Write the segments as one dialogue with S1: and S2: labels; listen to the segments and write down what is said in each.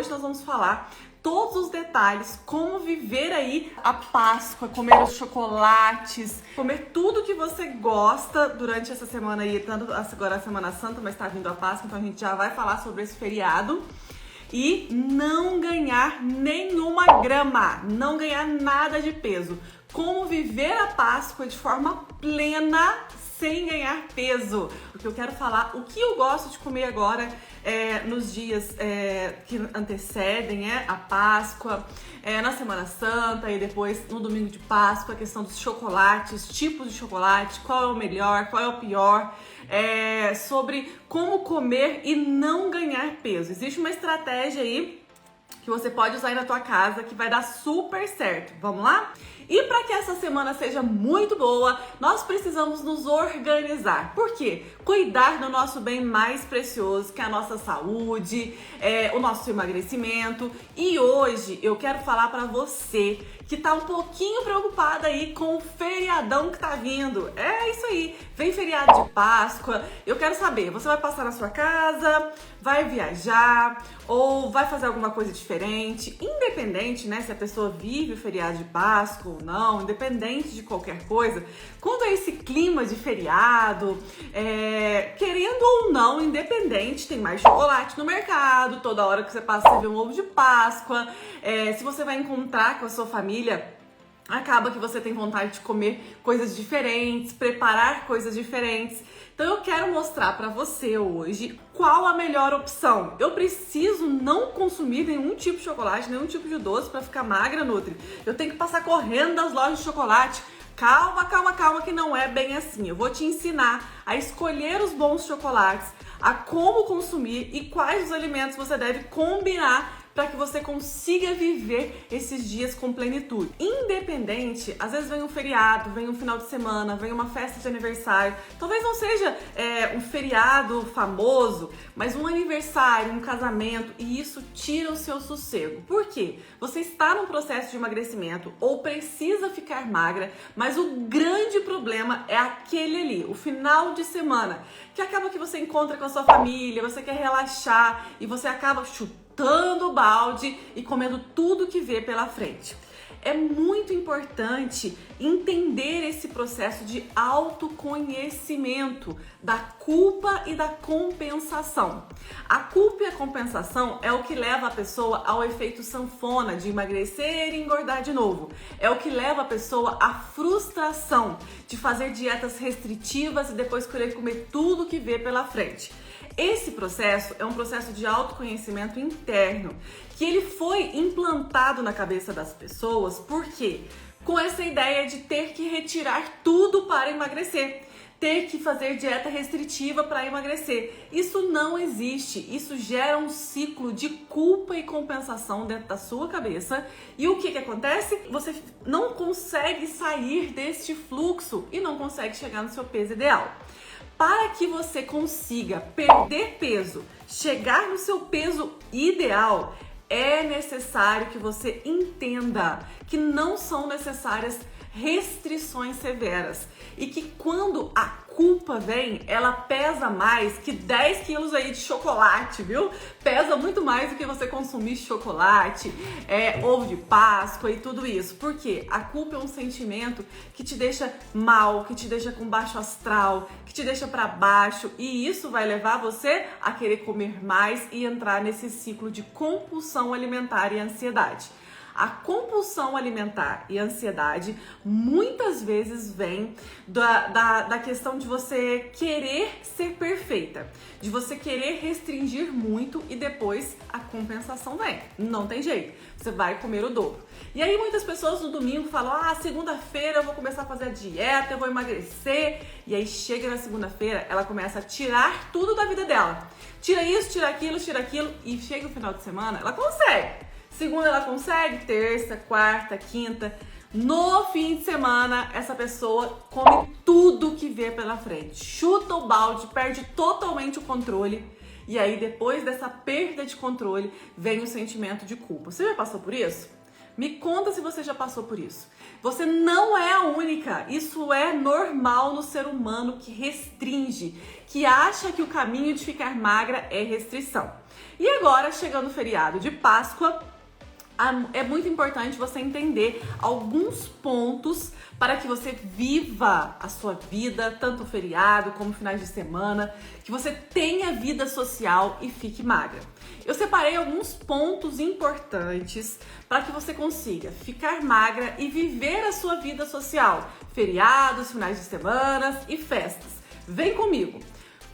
S1: hoje nós vamos falar todos os detalhes, como viver aí a Páscoa, comer os chocolates, comer tudo que você gosta durante essa semana aí, tanto agora a Semana Santa, mas tá vindo a Páscoa, então a gente já vai falar sobre esse feriado. E não ganhar nenhuma grama, não ganhar nada de peso. Como viver a Páscoa de forma plena, sem ganhar peso. Porque eu quero falar o que eu gosto de comer agora nos dias que antecedem a Páscoa, na Semana Santa e depois no domingo de Páscoa, a questão dos chocolates, tipos de chocolate, qual é o melhor, qual é o pior, sobre como comer e não ganhar peso. Existe uma estratégia aí que você pode usar aí na tua casa que vai dar super certo. Vamos lá? E para que essa semana seja muito boa, nós precisamos nos organizar. Por quê? Cuidar do nosso bem mais precioso, que é a nossa saúde, o nosso emagrecimento. E hoje eu quero falar para você que tá um pouquinho preocupada aí com o feriadão que tá vindo. É isso aí, vem feriado de Páscoa. Eu quero saber, você vai passar na sua casa, vai viajar ou vai fazer alguma coisa diferente? Independente, né, se a pessoa vive o feriado de Páscoa ou não, independente de qualquer coisa, quando é esse clima de feriado, querendo ou não, independente, tem mais chocolate no mercado, toda hora que você passa você vê um ovo de Páscoa, se você vai encontrar com a sua família, acaba que você tem vontade de comer coisas diferentes, preparar coisas diferentes. Então eu quero mostrar para você hoje qual a melhor opção. Eu preciso não consumir nenhum tipo de chocolate, nenhum tipo de doce para ficar magra, Nutri. Eu tenho que passar correndo das lojas de chocolate. Calma, calma, calma, que não é bem assim. Eu vou te ensinar a escolher os bons chocolates, a como consumir e quais os alimentos você deve combinar para que você consiga viver esses dias com plenitude. Independente, às vezes vem um feriado, vem um final de semana, vem uma festa de aniversário. Talvez não seja um feriado famoso, mas um aniversário, um casamento, e isso tira o seu sossego. Por quê? Você está num processo de emagrecimento ou precisa ficar magra, mas o grande problema é aquele ali, o final de semana, que acaba que você encontra com a sua família, você quer relaxar e você acaba chutando o balde e comendo tudo que vê pela frente. É muito importante entender esse processo de autoconhecimento, da culpa e da compensação. A culpa e a compensação é o que leva a pessoa ao efeito sanfona, de emagrecer e engordar de novo. É o que leva a pessoa à frustração de fazer dietas restritivas e depois querer comer tudo que vê pela frente. Esse processo é um processo de autoconhecimento interno, que ele foi implantado na cabeça das pessoas, por quê? Com essa ideia de ter que retirar tudo para emagrecer, ter que fazer dieta restritiva para emagrecer. Isso não existe, isso gera um ciclo de culpa e compensação dentro da sua cabeça. E o que acontece? Você não consegue sair deste fluxo e não consegue chegar no seu peso ideal. Para que você consiga perder peso, chegar no seu peso ideal, é necessário que você entenda que não são necessárias restrições severas e que quando a culpa vem, ela pesa mais que 10 quilos aí de chocolate, viu? Pesa muito mais do que você consumir chocolate, ovo de Páscoa e tudo isso. Por quê? A culpa é um sentimento que te deixa mal, que te deixa com baixo astral, que te deixa para baixo, e isso vai levar você a querer comer mais e entrar nesse ciclo de compulsão alimentar e ansiedade. A compulsão alimentar e a ansiedade muitas vezes vem da questão de você querer ser perfeita, de você querer restringir muito e depois a compensação vem. Não tem jeito, você vai comer o dobro. E aí muitas pessoas no domingo falam, segunda-feira eu vou começar a fazer a dieta, eu vou emagrecer. E aí chega na segunda-feira, ela começa a tirar tudo da vida dela. Tira isso, tira aquilo e chega o final de semana, ela consegue. Segunda ela consegue, terça, quarta, quinta. No fim de semana, essa pessoa come tudo que vê pela frente. Chuta o balde, perde totalmente o controle. E aí, depois dessa perda de controle, vem o sentimento de culpa. Você já passou por isso? Me conta se você já passou por isso. Você não é a única. Isso é normal no ser humano que restringe, que acha que o caminho de ficar magra é restrição. E agora, chegando o feriado de Páscoa, é muito importante você entender alguns pontos para que você viva a sua vida, tanto feriado como finais de semana, que você tenha vida social e fique magra. Eu separei alguns pontos importantes para que você consiga ficar magra e viver a sua vida social, feriados, finais de semana e festas. Vem comigo!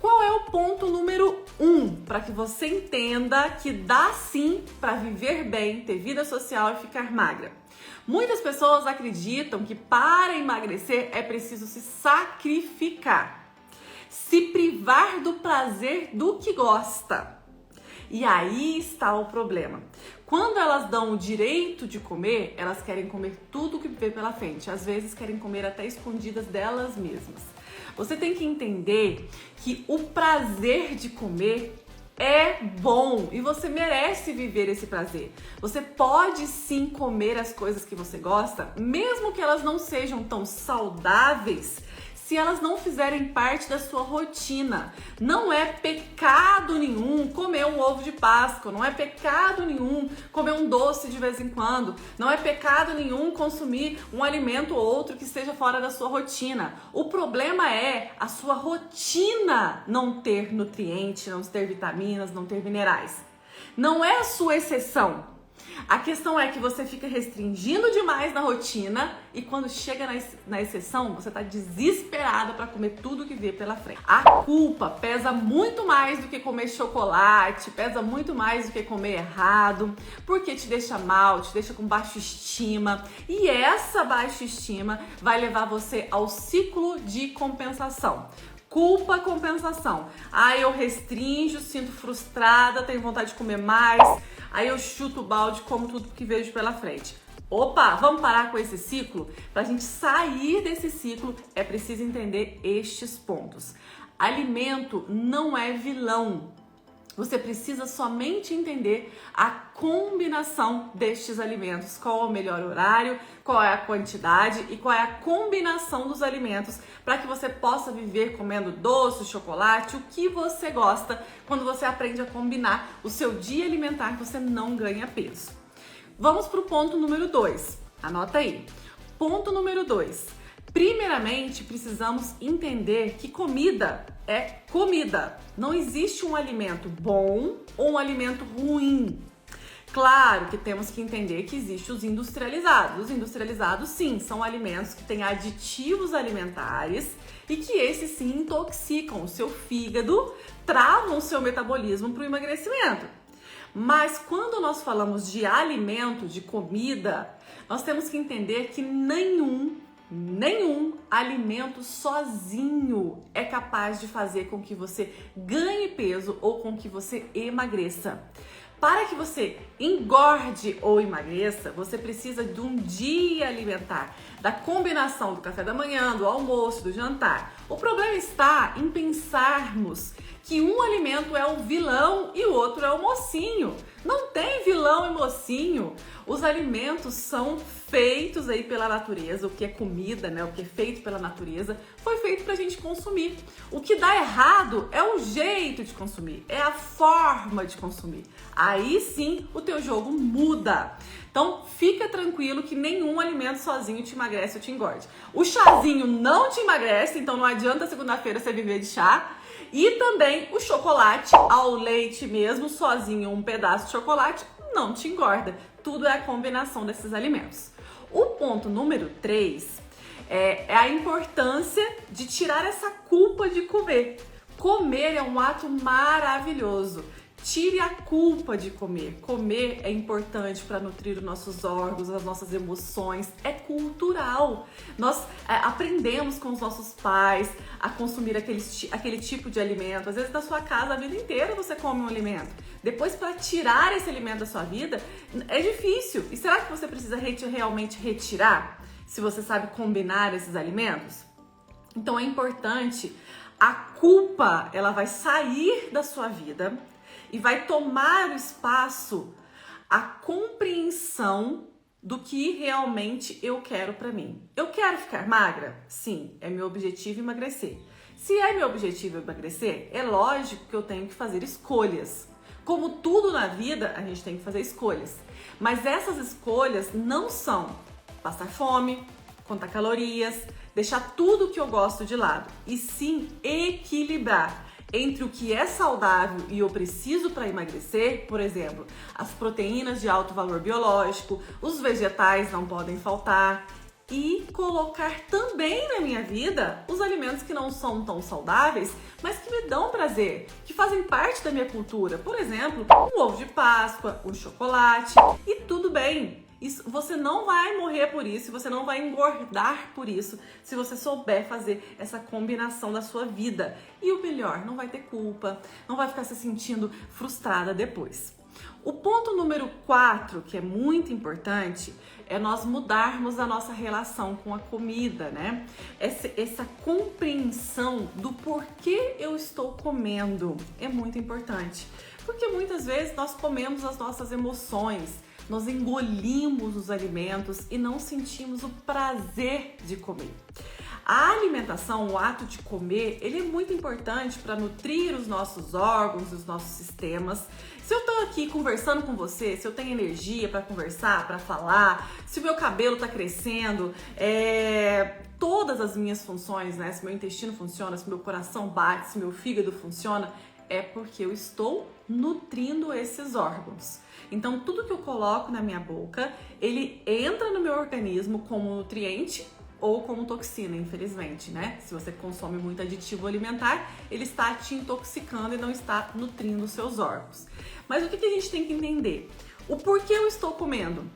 S1: Qual é o ponto número 1 para que você entenda que dá sim para viver bem, ter vida social e ficar magra? Muitas pessoas acreditam que para emagrecer é preciso se sacrificar, se privar do prazer do que gosta. E aí está o problema. Quando elas dão o direito de comer, elas querem comer tudo que vê pela frente. Às vezes querem comer até escondidas delas mesmas. Você tem que entender que o prazer de comer é bom e você merece viver esse prazer. Você pode sim comer as coisas que você gosta, mesmo que elas não sejam tão saudáveis, se elas não fizerem parte da sua rotina. Não é pecado nenhum comer um ovo de Páscoa, não é pecado nenhum comer um doce de vez em quando, não é pecado nenhum consumir um alimento ou outro que esteja fora da sua rotina. O problema é a sua rotina não ter nutriente, não ter vitaminas, não ter minerais. Não é a sua exceção. A questão é que você fica restringindo demais na rotina e quando chega na exceção, você tá desesperada para comer tudo que vê pela frente. A culpa pesa muito mais do que comer chocolate, pesa muito mais do que comer errado, porque te deixa mal, te deixa com baixa estima. E essa baixa estima vai levar você ao ciclo de compensação. Culpa, compensação. Aí eu restringo, sinto frustrada, tenho vontade de comer mais. Aí eu chuto o balde, como tudo que vejo pela frente. Opa, vamos parar com esse ciclo? Pra gente sair desse ciclo, é preciso entender estes pontos. Alimento não é vilão. Você precisa somente entender a combinação destes alimentos, qual é o melhor horário, qual é a quantidade e qual é a combinação dos alimentos para que você possa viver comendo doce, chocolate, o que você gosta, quando você aprende a combinar o seu dia alimentar que você não ganha peso. Vamos para o ponto número 2. Anota aí. Ponto número 2. Primeiramente, precisamos entender que comida é comida. Não existe um alimento bom ou um alimento ruim. Claro que temos que entender que existem os industrializados. Os industrializados, sim, são alimentos que têm aditivos alimentares e que esses, sim, intoxicam o seu fígado, travam o seu metabolismo para o emagrecimento. Mas quando nós falamos de alimento, de comida, nós temos que entender que nenhum alimento sozinho é capaz de fazer com que você ganhe peso ou com que você emagreça. Para que você engorde ou emagreça, você precisa de um dia alimentar, da combinação do café da manhã, do almoço, do jantar. O problema está em pensarmos que um alimento é o vilão e o outro é o mocinho. Não tem vilão e mocinho. Os alimentos são feitos aí pela natureza, o que é comida, né? O que é feito pela natureza, foi feito pra gente consumir. O que dá errado é o jeito de consumir, é a forma de consumir. Aí sim o teu jogo muda. Então fica tranquilo que nenhum alimento sozinho te emagrece ou te engorde. O chazinho não te emagrece, então não adianta segunda-feira você viver de chá. E também o chocolate ao leite mesmo, sozinho um pedaço de chocolate, não te engorda. Tudo é a combinação desses alimentos. O ponto número 3 é a importância de tirar essa culpa de comer. Comer é um ato maravilhoso. Tire a culpa de comer. Comer é importante para nutrir os nossos órgãos, as nossas emoções. É cultural. Nós aprendemos com os nossos pais a consumir aquele tipo de alimento. Às vezes na sua casa a vida inteira você come um alimento. Depois, para tirar esse alimento da sua vida, é difícil. E será que você precisa realmente retirar? Se você sabe combinar esses alimentos? Então é importante. A culpa, ela vai sair da sua vida e vai tomar o espaço, a compreensão do que realmente eu quero pra mim. Eu quero ficar magra? Sim, é meu objetivo emagrecer. Se é meu objetivo emagrecer, é lógico que eu tenho que fazer escolhas. Como tudo na vida, a gente tem que fazer escolhas. Mas essas escolhas não são passar fome, contar calorias, deixar tudo que eu gosto de lado, e sim equilibrar entre o que é saudável e eu preciso para emagrecer, por exemplo, as proteínas de alto valor biológico, os vegetais não podem faltar, e colocar também na minha vida os alimentos que não são tão saudáveis, mas que me dão prazer, que fazem parte da minha cultura. Por exemplo, um ovo de Páscoa, um chocolate, e tudo bem. Isso, você não vai morrer por isso, você não vai engordar por isso, se você souber fazer essa combinação da sua vida. E o melhor, não vai ter culpa, não vai ficar se sentindo frustrada depois. O ponto número 4, que é muito importante, é nós mudarmos a nossa relação com a comida, né? Essa compreensão do porquê eu estou comendo é muito importante. Porque muitas vezes nós comemos as nossas emoções, nós engolimos os alimentos e não sentimos o prazer de comer. A alimentação, o ato de comer, ele é muito importante para nutrir os nossos órgãos, os nossos sistemas. Se eu estou aqui conversando com você, se eu tenho energia para conversar, para falar, se o meu cabelo está crescendo, todas as minhas funções, né? Se meu intestino funciona, se meu coração bate, se meu fígado funciona, é porque eu estou nutrindo esses órgãos. Então, tudo que eu coloco na minha boca, ele entra no meu organismo como nutriente ou como toxina, infelizmente, né? Se você consome muito aditivo alimentar, ele está te intoxicando e não está nutrindo os seus órgãos. Mas o que a gente tem que entender? O porquê eu estou comendo.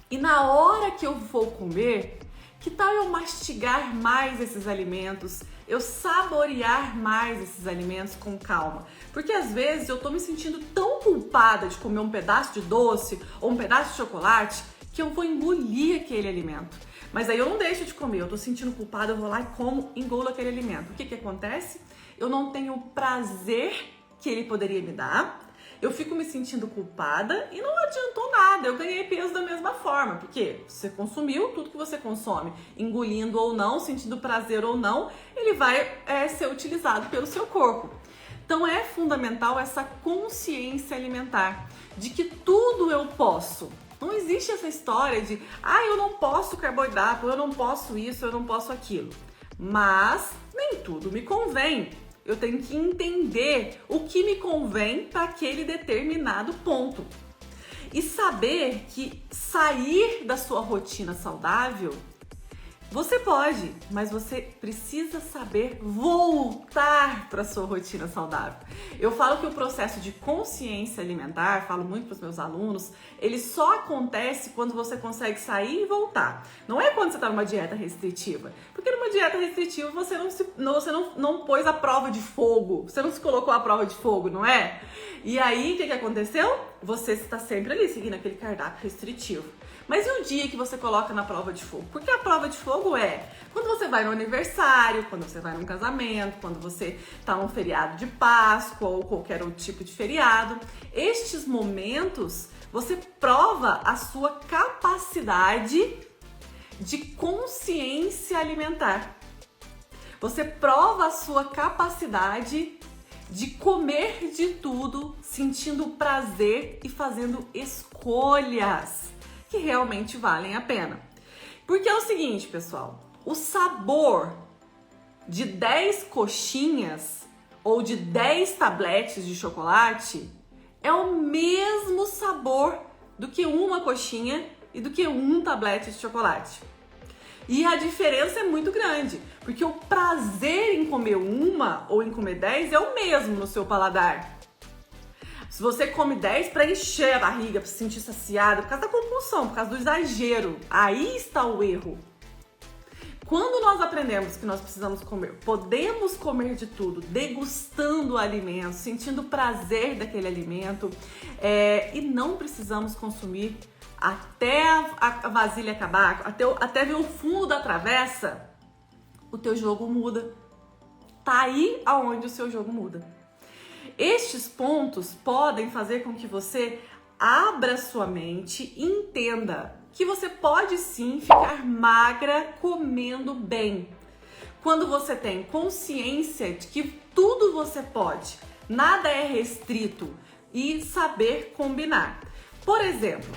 S1: E na hora que eu vou comer, que tal eu mastigar mais esses alimentos, eu saborear mais esses alimentos com calma? Porque às vezes eu tô me sentindo tão culpada de comer um pedaço de doce ou um pedaço de chocolate que eu vou engolir aquele alimento. Mas aí eu não deixo de comer, eu tô sentindo culpada, eu vou lá e como, engulo aquele alimento. O que acontece? Eu não tenho o prazer que ele poderia me dar, eu fico me sentindo culpada e não adiantou nada, eu ganhei peso da mesma forma, porque você consumiu tudo que você consome, engolindo ou não, sentindo prazer ou não, ele vai ser utilizado pelo seu corpo. Então é fundamental essa consciência alimentar, de que tudo eu posso. Não existe essa história de, eu não posso carboidrato, eu não posso isso, eu não posso aquilo. Mas nem tudo me convém. Eu tenho que entender o que me convém para aquele determinado ponto. E saber que sair da sua rotina saudável, você pode, mas você precisa saber voltar para a sua rotina saudável. Eu falo que o processo de consciência alimentar, falo muito para os meus alunos, ele só acontece quando você consegue sair e voltar. Não é quando você está numa dieta restritiva. Porque numa dieta restritiva você não pôs a prova de fogo, você não se colocou à prova de fogo, não é? E aí, o que aconteceu? Você está sempre ali, seguindo aquele cardápio restritivo. Mas e o dia que você coloca na prova de fogo? Porque a prova de fogo é quando você vai no aniversário, quando você vai num casamento, quando você está num feriado de Páscoa ou qualquer outro tipo de feriado. Estes momentos, você prova a sua capacidade de consciência alimentar. Você prova a sua capacidade de comer de tudo, sentindo prazer e fazendo escolhas que realmente valem a pena. Porque é o seguinte, pessoal, o sabor de 10 coxinhas ou de 10 tabletes de chocolate é o mesmo sabor do que uma coxinha e do que um tablete de chocolate. E a diferença é muito grande, porque o prazer em comer uma ou em comer 10 é o mesmo no seu paladar. Se você come 10 para encher a barriga, para se sentir saciado, por causa da compulsão, por causa do exagero, aí está o erro. Quando nós aprendemos que nós precisamos comer, podemos comer de tudo, degustando o alimento, sentindo o prazer daquele alimento, e não precisamos consumir até a vasilha acabar, até ver o fundo da travessa, o teu jogo muda. Tá aí aonde o seu jogo muda. Estes pontos podem fazer com que você abra sua mente e entenda que você pode sim ficar magra comendo bem. Quando você tem consciência de que tudo você pode, nada é restrito, e saber combinar. Por exemplo,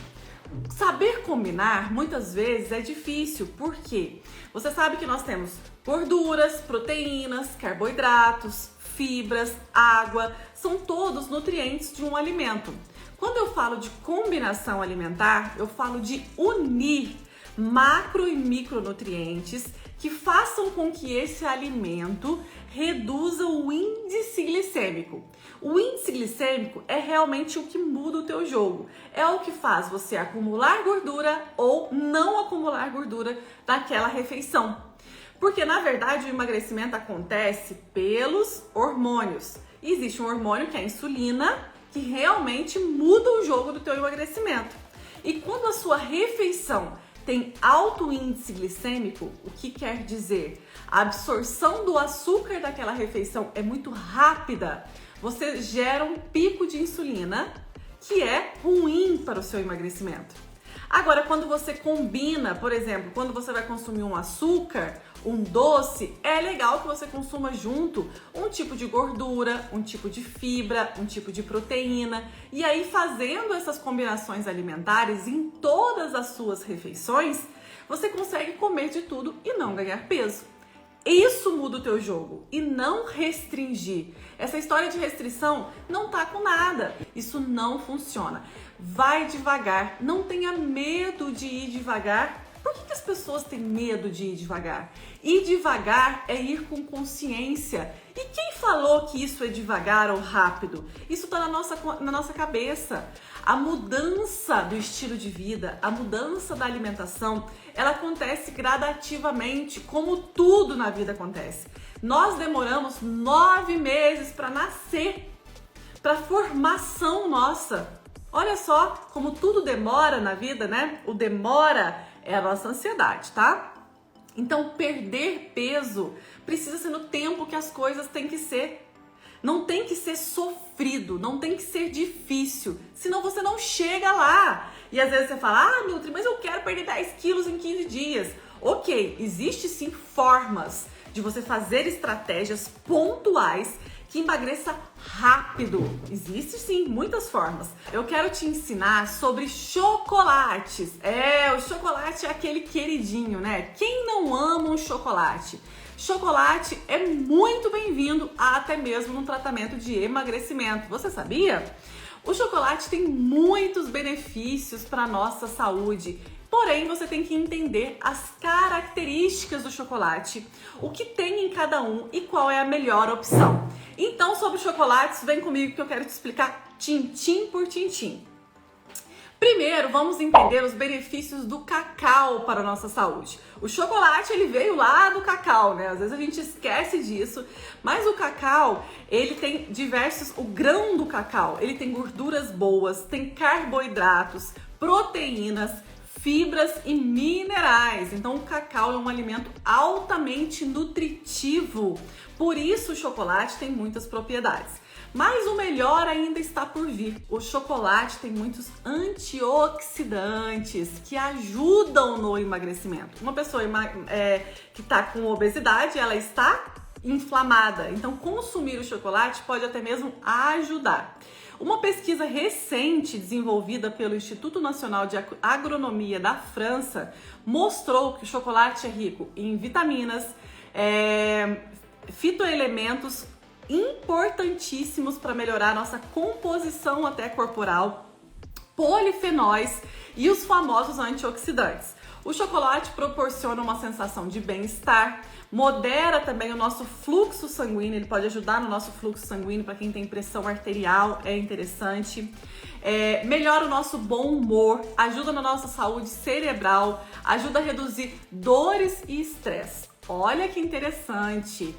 S1: saber combinar muitas vezes é difícil, porque você sabe que nós temos gorduras, proteínas, carboidratos, fibras, água, são todos nutrientes de um alimento. Quando eu falo de combinação alimentar, eu falo de unir macro e micronutrientes que façam com que esse alimento reduza o índice glicêmico. O índice glicêmico é realmente o que muda o teu jogo. É o que faz você acumular gordura ou não acumular gordura naquela refeição. Porque, na verdade, o emagrecimento acontece pelos hormônios. Existe um hormônio que é a insulina, que realmente muda o jogo do teu emagrecimento. E quando a sua refeição tem alto índice glicêmico, o que quer dizer? A absorção do açúcar daquela refeição é muito rápida. Você gera um pico de insulina que é ruim para o seu emagrecimento. Agora, quando você combina, por exemplo, quando você vai consumir um açúcar, um doce, é legal que você consuma junto um tipo de gordura, um tipo de fibra, um tipo de proteína. E aí, fazendo essas combinações alimentares em todas as suas refeições, você consegue comer de tudo e não ganhar peso. Isso muda o teu jogo e não restringir. Essa história de restrição não tá com nada. Isso não funciona. Vai devagar, não tenha medo de ir devagar. Por que as pessoas têm medo de ir devagar? Ir devagar é ir com consciência. E quem falou que isso é devagar ou rápido? Isso está na nossa cabeça. A mudança do estilo de vida, a mudança da alimentação, ela acontece gradativamente, como tudo na vida acontece. Nós demoramos 9 meses para nascer, para formação nossa. Olha só como tudo demora na vida, né? O demora é a nossa ansiedade, tá? Então, perder peso precisa ser no tempo que as coisas têm que ser. Não tem que ser sofrido, não tem que ser difícil, senão você não chega lá. E às vezes você fala, Nutri, mas eu quero perder 10 quilos em 15 dias. Ok, existe sim formas de você fazer estratégias pontuais que emagreça rápido. Existe sim, muitas formas. Eu quero te ensinar sobre chocolates. O chocolate é aquele queridinho, né? Quem não ama um chocolate? Chocolate é muito bem-vindo até mesmo no tratamento de emagrecimento. Você sabia? O chocolate tem muitos benefícios para a nossa saúde. Porém, você tem que entender as características do chocolate, o que tem em cada um e qual é a melhor opção. Então, sobre chocolates, vem comigo que eu quero te explicar tintim por tintim. Primeiro, vamos entender os benefícios do cacau para a nossa saúde. O chocolate, ele veio lá do cacau, né? Às vezes a gente esquece disso, mas o cacau, ele tem o grão do cacau, ele tem gorduras boas, tem carboidratos, proteínas, fibras e minerais. Então, o cacau é um alimento altamente nutritivo. Por isso, o chocolate tem muitas propriedades. Mas o melhor ainda está por vir. O chocolate tem muitos antioxidantes que ajudam no emagrecimento. Uma pessoa que está com obesidade, ela está inflamada. Então, consumir o chocolate pode até mesmo ajudar. Uma pesquisa recente desenvolvida pelo Instituto Nacional de Agronomia da França mostrou que o chocolate é rico em vitaminas, fitoelementos importantíssimos para melhorar a nossa composição até corporal, polifenóis e os famosos antioxidantes. O chocolate proporciona uma sensação de bem-estar, modera também o nosso fluxo sanguíneo, ele pode ajudar no nosso fluxo sanguíneo para quem tem pressão arterial, é interessante. Melhora o nosso bom humor, ajuda na nossa saúde cerebral, ajuda a reduzir dores e estresse. Olha que interessante!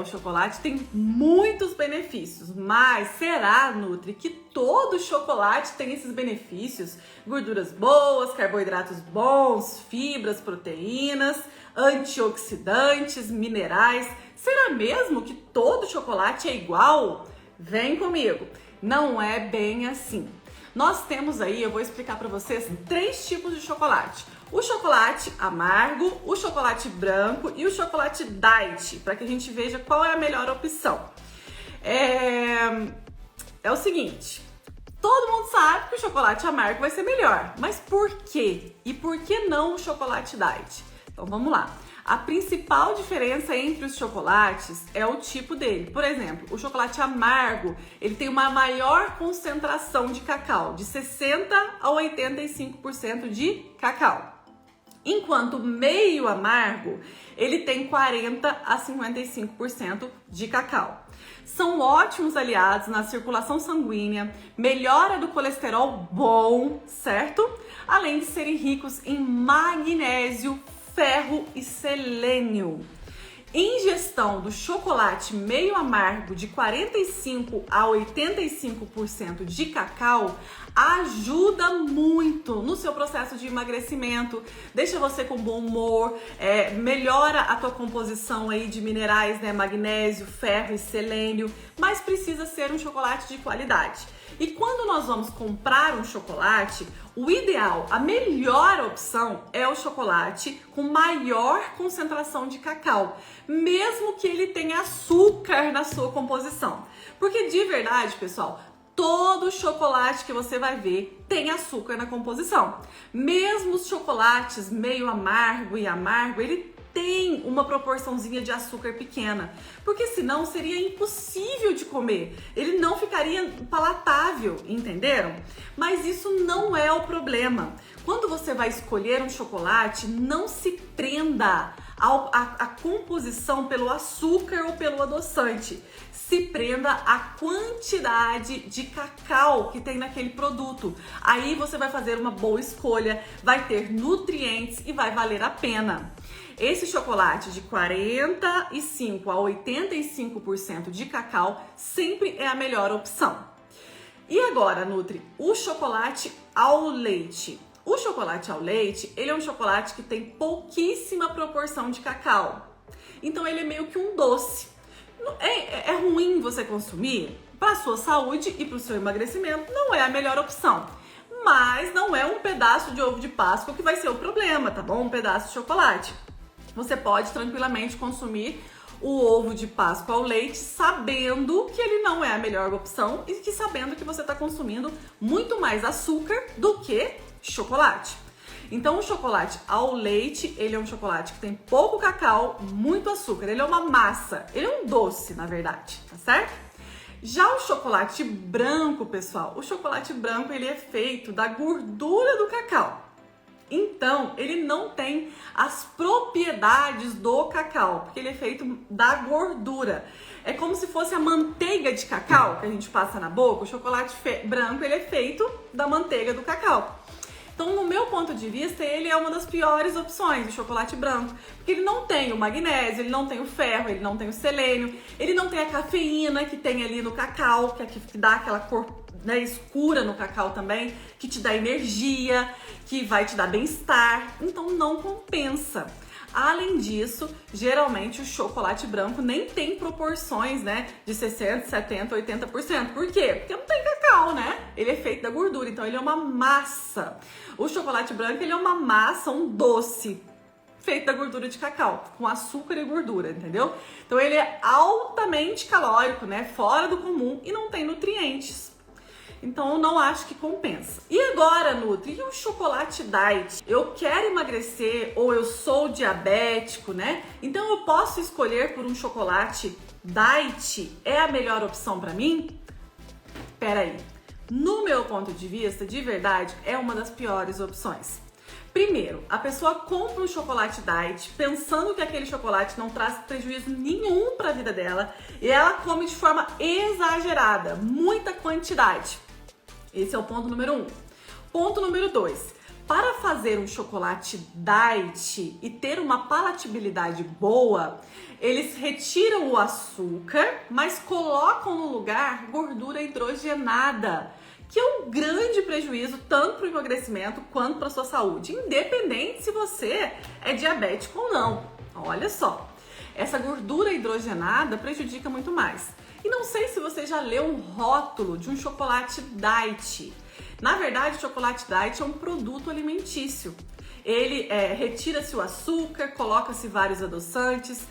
S1: O chocolate tem muitos benefícios, mas será, Nutri, que todo chocolate tem esses benefícios? Gorduras boas, carboidratos bons, fibras, proteínas, antioxidantes, minerais. Será mesmo que todo chocolate é igual? Vem comigo! Não é bem assim. Nós temos aí, eu vou explicar para vocês, 3 tipos de chocolate. O chocolate amargo, o chocolate branco e o chocolate diet, para que a gente veja qual é a melhor opção. É o seguinte, todo mundo sabe que o chocolate amargo vai ser melhor, mas por quê? E por que não o chocolate diet? Então vamos lá. A principal diferença entre os chocolates é o tipo dele. Por exemplo, o chocolate amargo, ele tem uma maior concentração de cacau, de 60 a 85% de cacau. Enquanto o meio amargo, ele tem 40 a 55% de cacau. São ótimos aliados na circulação sanguínea, melhora do colesterol bom, certo? Além de serem ricos em magnésio, ferro e selênio. Ingestão do chocolate meio amargo de 45 a 85% de cacau ajuda muito no seu processo de emagrecimento, deixa você com bom humor, melhora a tua composição aí de minerais, né, magnésio, ferro e selênio, mas precisa ser um chocolate de qualidade. E quando nós vamos comprar um chocolate, o ideal, a melhor opção é o chocolate com maior concentração de cacau, mesmo que ele tenha açúcar na sua composição. Porque de verdade, pessoal, todo chocolate que você vai ver tem açúcar na composição. Mesmo os chocolates meio amargo e amargo, ele tem uma proporçãozinha de açúcar pequena, porque senão seria impossível de comer, ele não ficaria palatável, entenderam? Mas isso não é o problema. Quando você vai escolher um chocolate, não se prenda à composição pelo açúcar ou pelo adoçante. Se prenda à quantidade de cacau que tem naquele produto. Aí você vai fazer uma boa escolha, vai ter nutrientes e vai valer a pena. Esse chocolate de 45 a 85% de cacau sempre é a melhor opção. E agora, Nutri, o chocolate ao leite. O chocolate ao leite, ele é um chocolate que tem pouquíssima proporção de cacau. Então ele é meio que um doce. É ruim você consumir para a sua saúde e para o seu emagrecimento, não é a melhor opção. Mas não é um pedaço de ovo de Páscoa que vai ser o problema, tá bom? Um pedaço de chocolate. Você pode tranquilamente consumir o ovo de Páscoa ao leite sabendo que ele não é a melhor opção e que sabendo que você está consumindo muito mais açúcar do que chocolate. Então o chocolate ao leite, ele é um chocolate que tem pouco cacau, muito açúcar, ele é uma massa, ele é um doce, na verdade, tá certo? Já o chocolate branco, pessoal, o chocolate branco ele é feito da gordura do cacau. Então, ele não tem as propriedades do cacau, porque ele é feito da gordura. É como se fosse a manteiga de cacau que a gente passa na boca. O chocolate branco ele é feito da manteiga do cacau. Então, no meu ponto de vista, ele é uma das piores opções, o chocolate branco, porque ele não tem o magnésio, ele não tem o ferro, ele não tem o selênio, ele não tem a cafeína que tem ali no cacau, que dá aquela cor, né, escura no cacau também, que te dá energia, que vai te dar bem-estar, então não compensa. Além disso, geralmente o chocolate branco nem tem proporções, né, de 60, 70, 80%. Por quê? Porque não tem cacau, né? Ele é feito da gordura, então ele é uma massa. O chocolate branco, ele é uma massa, um doce, feito da gordura de cacau, com açúcar e gordura, entendeu? Então ele é altamente calórico, né, fora do comum e não tem nutrientes. Então eu não acho que compensa. E agora, Nutri, e o chocolate diet? Eu quero emagrecer ou eu sou diabético, né? Então eu posso escolher por um chocolate diet? É a melhor opção para mim? Peraí. No meu ponto de vista, de verdade, é uma das piores opções. Primeiro, a pessoa compra um chocolate diet pensando que aquele chocolate não traz prejuízo nenhum para a vida dela e ela come de forma exagerada, muita quantidade. Esse é o ponto número 1. Ponto número 2. Para fazer um chocolate diet e ter uma palatabilidade boa, eles retiram o açúcar, mas colocam no lugar gordura hidrogenada, que é um grande prejuízo tanto para o emagrecimento quanto para a sua saúde, independente se você é diabético ou não. Olha só, essa gordura hidrogenada prejudica muito mais. E não sei se você já leu um rótulo de um chocolate diet. Na verdade, o chocolate diet é um produto alimentício. Ele retira-se o açúcar, coloca-se vários adoçantes,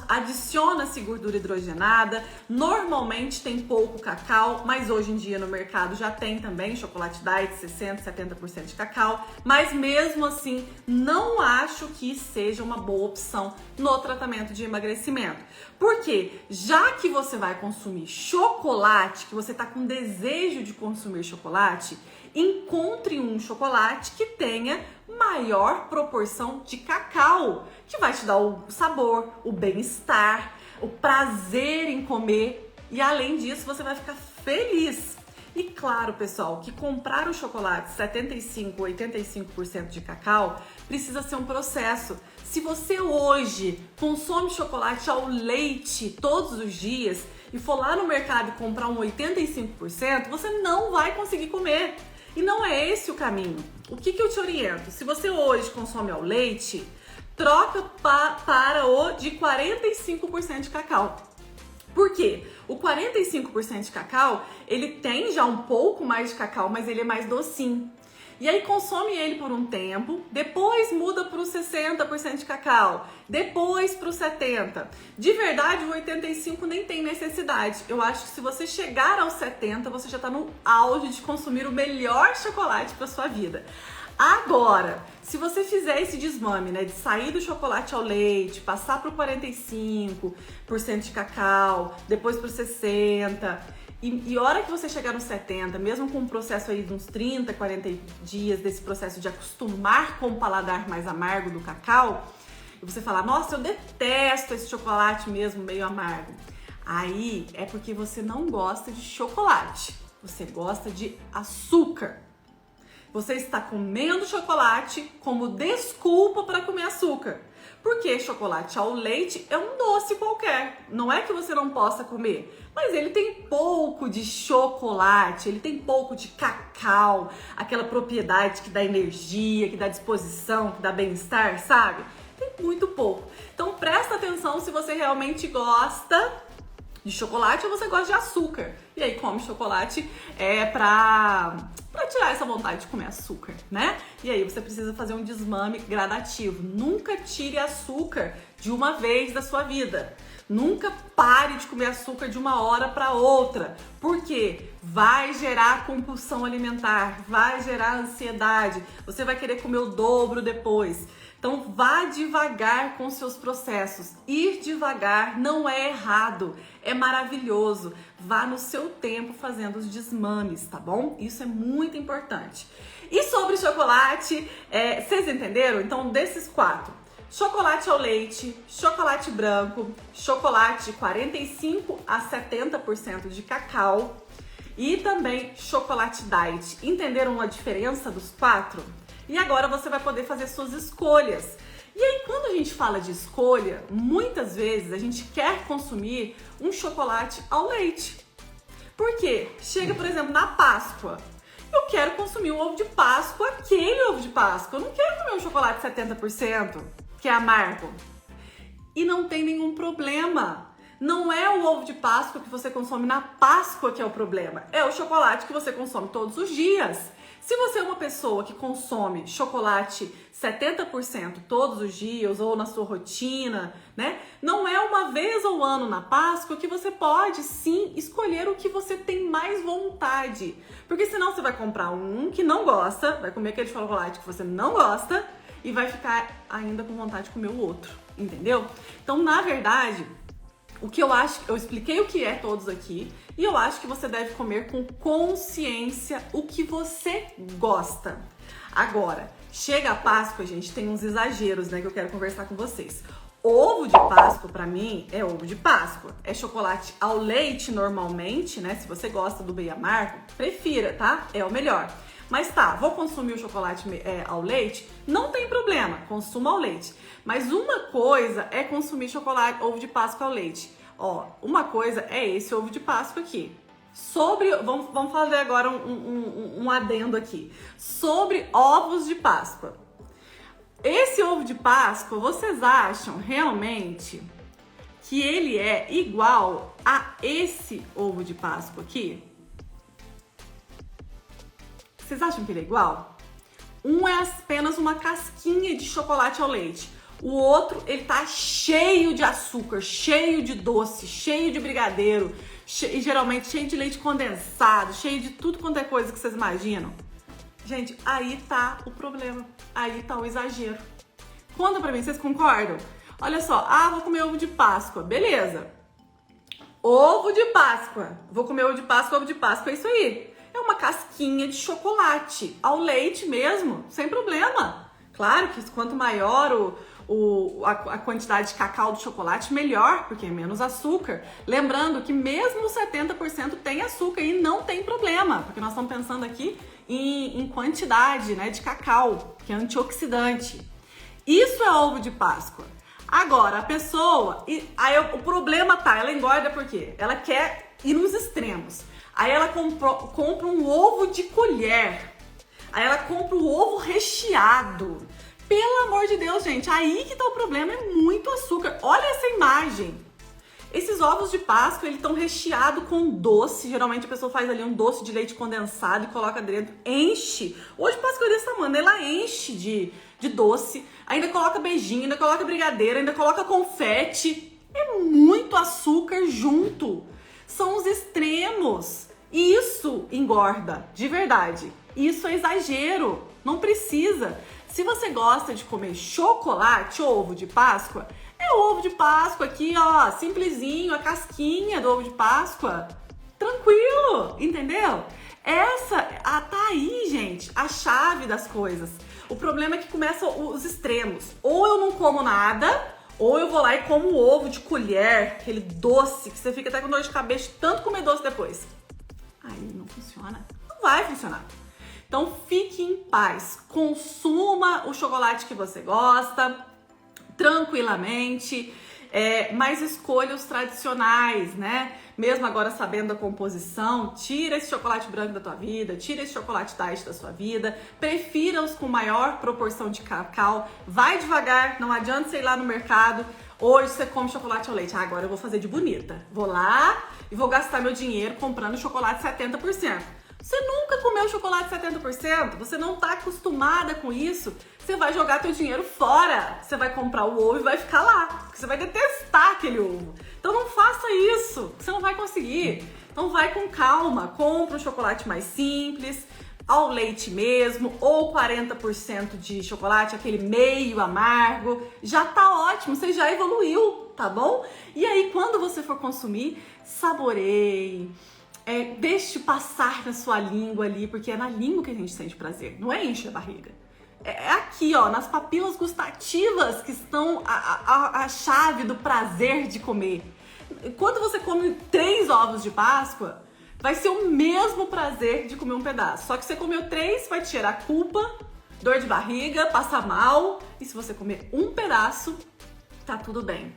S1: adiciona-se gordura hidrogenada, normalmente tem pouco cacau, mas hoje em dia no mercado já tem também chocolate diet, 60%, 70% de cacau, mas mesmo assim não acho que seja uma boa opção no tratamento de emagrecimento. Porque já que você vai consumir chocolate, que você está com desejo de consumir chocolate, encontre um chocolate que tenha maior proporção de cacau, que vai te dar o sabor, o bem-estar, o prazer em comer e além disso você vai ficar feliz. E claro, pessoal, que comprar o chocolate 75, 85% de cacau precisa ser um processo. Se você hoje consome chocolate ao leite todos os dias e for lá no mercado e comprar um 85%, você não vai conseguir comer. E não é esse o caminho. O que eu te oriento? Se você hoje consome ao leite, troca para o de 45% de cacau. Por quê? O 45% de cacau, ele tem já um pouco mais de cacau, mas ele é mais docinho. E aí consome ele por um tempo, depois muda para os 60% de cacau, depois para os 70%. De verdade, o 85% nem tem necessidade. Eu acho que se você chegar aos 70%, você já está no auge de consumir o melhor chocolate para sua vida. Agora, se você fizer esse desmame, né, de sair do chocolate ao leite, passar para o 45% de cacau, depois para o 60%, e a hora que você chegar nos 70, mesmo com um processo aí de uns 30, 40 dias desse processo de acostumar com o paladar mais amargo do cacau, e você falar, nossa, eu detesto esse chocolate mesmo meio amargo. Aí é porque você não gosta de chocolate, você gosta de açúcar. Você está comendo chocolate como desculpa para comer açúcar. Porque chocolate ao leite é um doce qualquer. Não é que você não possa comer, mas ele tem pouco de chocolate, ele tem pouco de cacau, aquela propriedade que dá energia, que dá disposição, que dá bem-estar, sabe? Tem muito pouco. Então presta atenção se você realmente gosta de chocolate ou você gosta de açúcar. E aí come chocolate pra tirar essa vontade de comer açúcar, né? E aí você precisa fazer um desmame gradativo. Nunca tire açúcar de uma vez da sua vida. Nunca pare de comer açúcar de uma hora para outra. Por quê? Vai gerar compulsão alimentar, vai gerar ansiedade. Você vai querer comer o dobro depois. Então vá devagar com seus processos. Ir devagar não é errado, é maravilhoso. Vá no seu tempo fazendo os desmames, tá bom? Isso é muito importante. E sobre chocolate, vocês entenderam? Então desses 4, chocolate ao leite, chocolate branco, chocolate de 45 a 70% de cacau e também chocolate diet. Entenderam a diferença dos 4? E agora você vai poder fazer suas escolhas. E aí, quando a gente fala de escolha, muitas vezes a gente quer consumir um chocolate ao leite. Por quê? Chega, por exemplo, na Páscoa. Eu quero consumir um ovo de Páscoa, aquele ovo de Páscoa. Eu não quero comer um chocolate 70%, que é amargo. E não tem nenhum problema. Não é o ovo de Páscoa que você consome na Páscoa que é o problema. É o chocolate que você consome todos os dias. Se você é uma pessoa que consome chocolate 70% todos os dias ou na sua rotina, né? Não é uma vez ao ano na Páscoa que você pode sim escolher o que você tem mais vontade. Porque senão você vai comprar um que não gosta, vai comer aquele chocolate que você não gosta e vai ficar ainda com vontade de comer o outro, entendeu? Então, na verdade, o que eu acho, eu expliquei o que é todos aqui e eu acho que você deve comer com consciência o que você gosta. Agora, chega a Páscoa, gente, tem uns exageros, né, que eu quero conversar com vocês. Ovo de Páscoa, pra mim, é ovo de Páscoa. É chocolate ao leite normalmente, né? Se você gosta do bem amargo, prefira, tá? É o melhor. Mas tá, vou consumir o chocolate ao leite? Não tem problema, consuma ao leite. Mas uma coisa é consumir chocolate, ovo de Páscoa ao leite. Ó, uma coisa é esse ovo de Páscoa aqui. Vamos fazer agora um adendo aqui. Sobre ovos de Páscoa. Esse ovo de Páscoa, vocês acham realmente que ele é igual a esse ovo de Páscoa aqui? Vocês acham que ele é igual? Um é apenas uma casquinha de chocolate ao leite. O outro, ele tá cheio de açúcar, cheio de doce, cheio de brigadeiro, e geralmente cheio de leite condensado, cheio de tudo quanto é coisa que vocês imaginam. Gente, aí tá o problema. Aí tá o exagero. Conta pra mim, vocês concordam? Olha só, vou comer ovo de Páscoa. Beleza. Ovo de Páscoa. Vou comer ovo de Páscoa, é isso aí. É uma casquinha de chocolate ao leite mesmo, sem problema. Claro que quanto maior a quantidade de cacau do chocolate, melhor, porque é menos açúcar. Lembrando que mesmo 70% tem açúcar e não tem problema, porque nós estamos pensando aqui em quantidade, né, de cacau, que é antioxidante. Isso é ovo de Páscoa. Agora, a pessoa... o problema ela engorda porque ela quer ir nos extremos. Aí ela compra um ovo de colher. Aí ela compra o ovo recheado. Pelo amor de Deus, gente, aí que tá o problema, é muito açúcar. Olha essa imagem. Esses ovos de Páscoa, eles estão recheados com doce. Geralmente a pessoa faz ali um doce de leite condensado e coloca dentro, enche. Hoje Páscoa desse tamanho, ela enche de doce. Ainda coloca beijinho, ainda coloca brigadeiro, ainda coloca confete. É muito açúcar junto. São os extremos. Isso engorda, de verdade. Isso é exagero. Não precisa. Se você gosta de comer chocolate ou ovo de Páscoa, é o ovo de Páscoa aqui, ó, simplesinho, a casquinha do ovo de Páscoa. Tranquilo, entendeu? Tá aí, gente, a chave das coisas. O problema é que começam os extremos. Ou eu não como nada, ou eu vou lá e como o ovo de colher, aquele doce que você fica até com dor de cabeça, tanto comer doce depois. Aí não funciona. Não vai funcionar. Então fique em paz, consuma o chocolate que você gosta, tranquilamente, mas escolha os tradicionais, né? Mesmo agora sabendo a composição, tira esse chocolate branco da tua vida, tira esse chocolate diet da sua vida, prefira os com maior proporção de cacau, vai devagar, não adianta você ir lá no mercado, hoje você come chocolate ao leite, agora eu vou fazer de bonita, vou lá e vou gastar meu dinheiro comprando chocolate 70%. Você nunca comeu chocolate 70%, você não tá acostumada com isso, você vai jogar teu dinheiro fora. Você vai comprar o ovo e vai ficar lá, porque você vai detestar aquele ovo. Então não faça isso, você não vai conseguir. Então vai com calma, compra um chocolate mais simples, ao leite mesmo, ou 40% de chocolate, aquele meio amargo. Já tá ótimo, você já evoluiu, tá bom? E aí quando você for consumir, saboreie. Deixe passar na sua língua ali, porque é na língua que a gente sente prazer, não é encher a barriga. É aqui, ó, nas papilas gustativas que estão a chave do prazer de comer. Quando você come 3 ovos de Páscoa, vai ser o mesmo prazer de comer um pedaço. Só que você comeu 3, vai te gerar culpa, dor de barriga, passar mal. E se você comer um pedaço, tá tudo bem.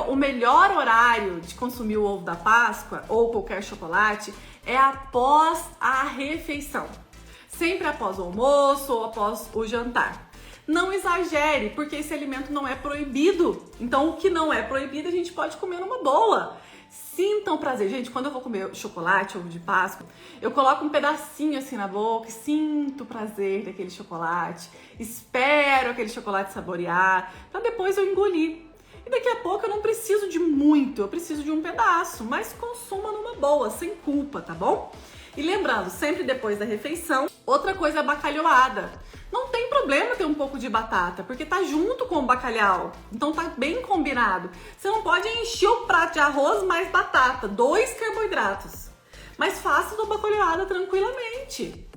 S1: O melhor horário de consumir o ovo da Páscoa ou qualquer chocolate é após a refeição. Sempre após o almoço ou após o jantar. Não exagere, porque esse alimento não é proibido. Então, o que não é proibido, a gente pode comer numa boa. Sintam prazer. Gente, quando eu vou comer chocolate, ovo de Páscoa, eu coloco um pedacinho assim na boca e sinto o prazer daquele chocolate. Espero aquele chocolate saborear, pra depois eu engolir. E daqui a pouco eu não preciso de muito, eu preciso de um pedaço, mas consuma numa boa, sem culpa, tá bom? E lembrando, sempre depois da refeição, outra coisa é a bacalhoada. Não tem problema ter um pouco de batata, porque tá junto com o bacalhau, então tá bem combinado. Você não pode encher o prato de arroz mais batata, 2 carboidratos. Mas faça sua bacalhoada tranquilamente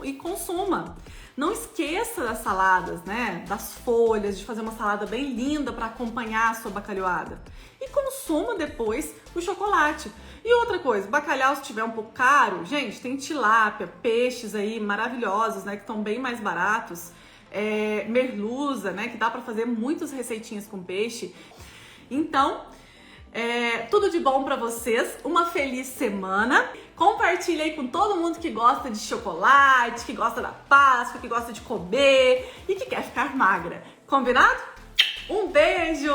S1: e consuma. Não esqueça das saladas, né? Das folhas, de fazer uma salada bem linda para acompanhar a sua bacalhoada. E consuma depois o chocolate. E outra coisa, bacalhau se estiver um pouco caro, gente, tem tilápia, peixes aí maravilhosos, né? Que estão bem mais baratos. Merluza, né? Que dá para fazer muitas receitinhas com peixe. Então, tudo de bom para vocês, uma feliz semana. Compartilha aí com todo mundo que gosta de chocolate, que gosta da Páscoa, que gosta de comer e que quer ficar magra. Combinado? Um beijo!